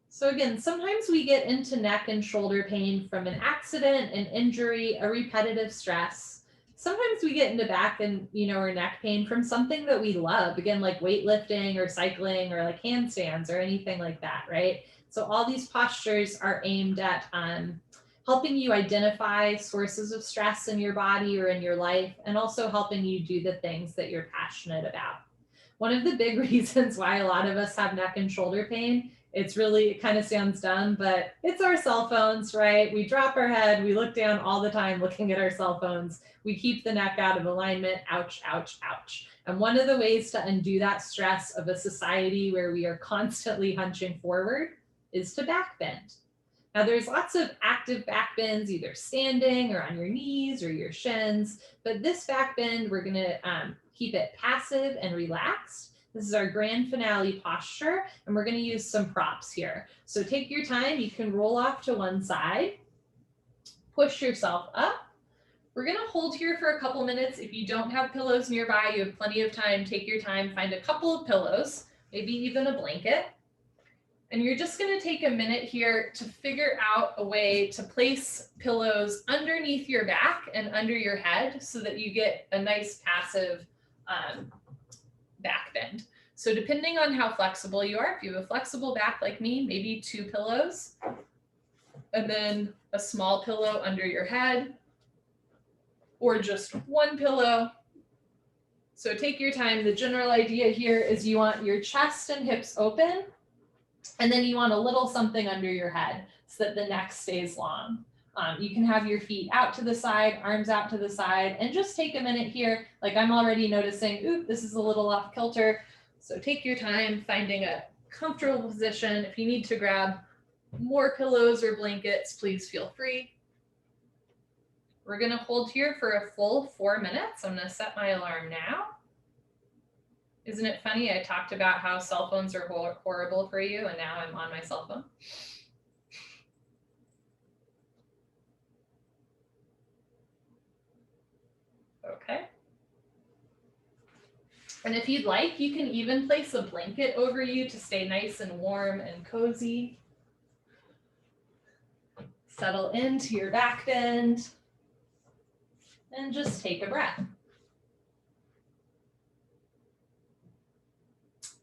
So again, sometimes we get into neck and shoulder pain from an accident, an injury, a repetitive stress. Sometimes we get into back and, or neck pain from something that we love, again, like weightlifting or cycling or like handstands or anything like that, right? So all these postures are aimed at helping you identify sources of stress in your body or in your life, and also helping you do the things that you're passionate about. One of the big reasons why a lot of us have neck and shoulder pain, it kind of sounds dumb, but it's our cell phones, right? We drop our head, we look down all the time looking at our cell phones. We keep the neck out of alignment, ouch, ouch, ouch. And one of the ways to undo that stress of a society where we are constantly hunching forward is to back bend. Now there's lots of active back bends, either standing or on your knees or your shins, but this back bend, we're gonna keep it passive and relaxed. This is our grand finale posture, and we're going to use some props here. So take your time. You can roll off to one side, push yourself up. We're going to hold here for a couple minutes. If you don't have pillows nearby, you have plenty of time. Take your time, find a couple of pillows, maybe even a blanket. And you're just going to take a minute here to figure out a way to place pillows underneath your back and under your head so that you get a nice passive back bend. So depending on how flexible you are, if you have a flexible back like me, maybe 2 pillows, and then a small pillow under your head, or just 1 pillow. So take your time. The general idea here is you want your chest and hips open, and then you want a little something under your head so that the neck stays long. You can have your feet out to the side, arms out to the side, and just take a minute here. Like I'm already noticing, oop, this is a little off kilter. So take your time finding a comfortable position. If you need to grab more pillows or blankets, please feel free. We're gonna hold here for a full 4 minutes. I'm gonna set my alarm now. Isn't it funny? I talked about how cell phones are horrible for you, and now I'm on my cell phone. Okay. And if you'd like, you can even place a blanket over you to stay nice and warm and cozy. Settle into your back bend and just take a breath.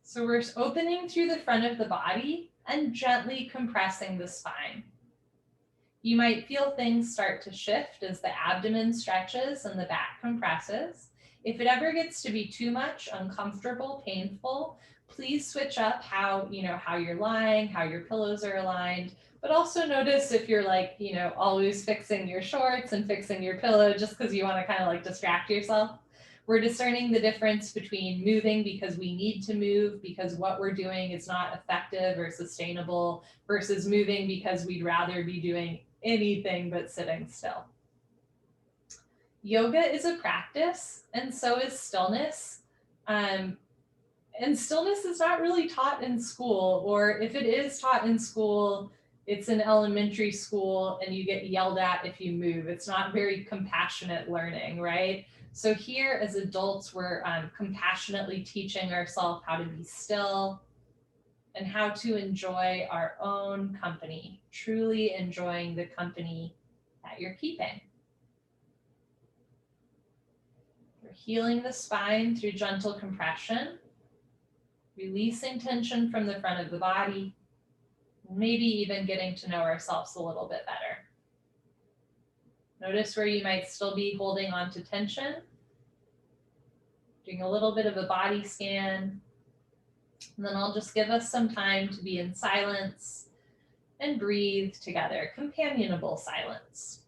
So we're opening through the front of the body and gently compressing the spine. You might feel things start to shift as the abdomen stretches and the back compresses. If it ever gets to be too much, uncomfortable, painful, please switch up how you're lying, how your pillows are aligned, but also notice if you're like, always fixing your shorts and fixing your pillow just because you want to kind of like distract yourself. We're discerning the difference between moving because we need to move because what we're doing is not effective or sustainable versus moving because we'd rather be doing anything but sitting still. Yoga is a practice, and so is stillness. And stillness is not really taught in school, or if it is taught in school, it's in elementary school and you get yelled at if you move. It's not very compassionate learning, right? So here as adults, we're compassionately teaching ourselves how to be still and how to enjoy our own company, truly enjoying the company that you're keeping. We're healing the spine through gentle compression, releasing tension from the front of the body, maybe even getting to know ourselves a little bit better. Notice where you might still be holding on to tension. Doing a little bit of a body scan. And then I'll just give us some time to be in silence and breathe together, companionable silence.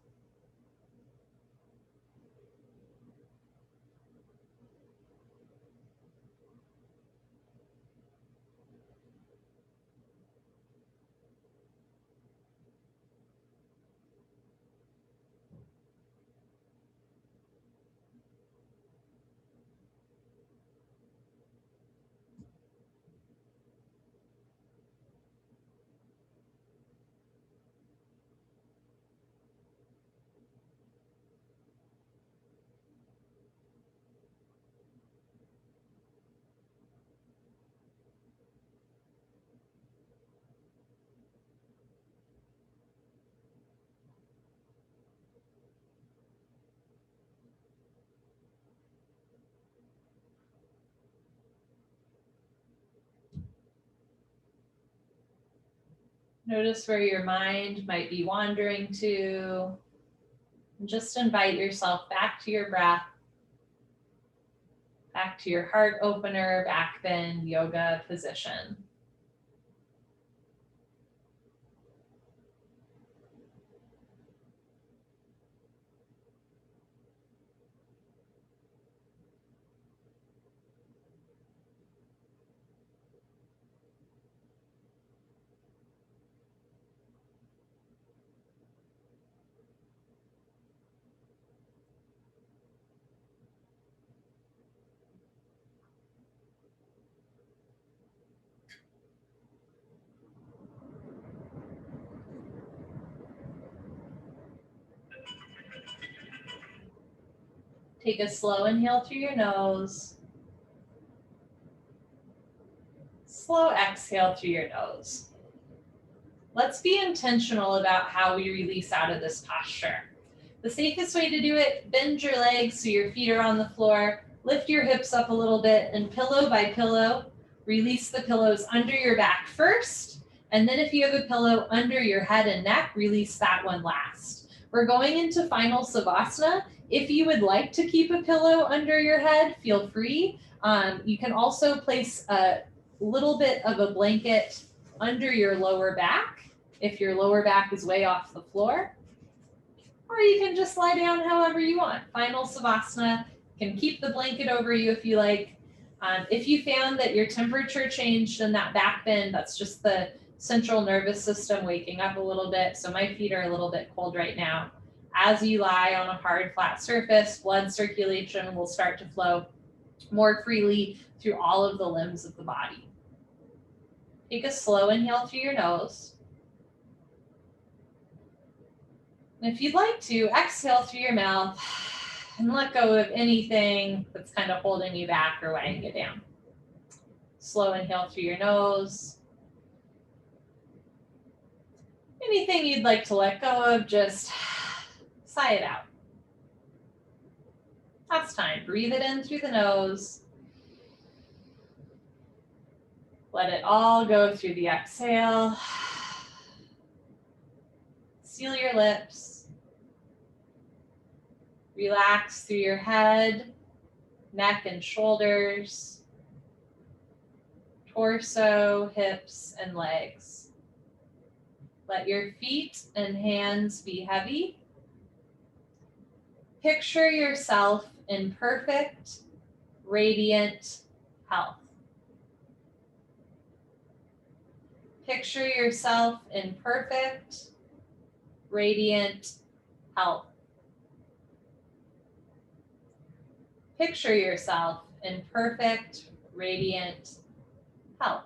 Notice where your mind might be wandering to. And just invite yourself back to your breath, back to your heart opener, back bend yoga position. Take a slow inhale through your nose. Slow exhale through your nose. Let's be intentional about how we release out of this posture. The safest way to do it, bend your legs so your feet are on the floor, lift your hips up a little bit, and pillow by pillow, release the pillows under your back first, and then if you have a pillow under your head and neck, release that one last. We're going into final Savasana. If you would like to keep a pillow under your head, feel free. You can also place a little bit of a blanket under your lower back if your lower back is way off the floor. Or you can just lie down however you want. Final Savasana. Can keep the blanket over you if you like. If you found that your temperature changed in that back bend, that's just the central nervous system waking up a little bit. So my feet are a little bit cold right now. As you lie on a hard, flat surface, blood circulation will start to flow more freely through all of the limbs of the body. Take a slow inhale through your nose. And if you'd like to, exhale through your mouth And let go of anything that's kind of holding you back or weighing you down. Slow inhale through your nose. Anything you'd like to let go of, just sigh it out. That's time. Breathe it in through the nose. Let it all go through the exhale. Seal your lips. Relax through your head, neck and shoulders, torso, hips, and legs. Let your feet and hands be heavy. Picture yourself in perfect, radiant health. Picture yourself in perfect, radiant health. Picture yourself in perfect, radiant health.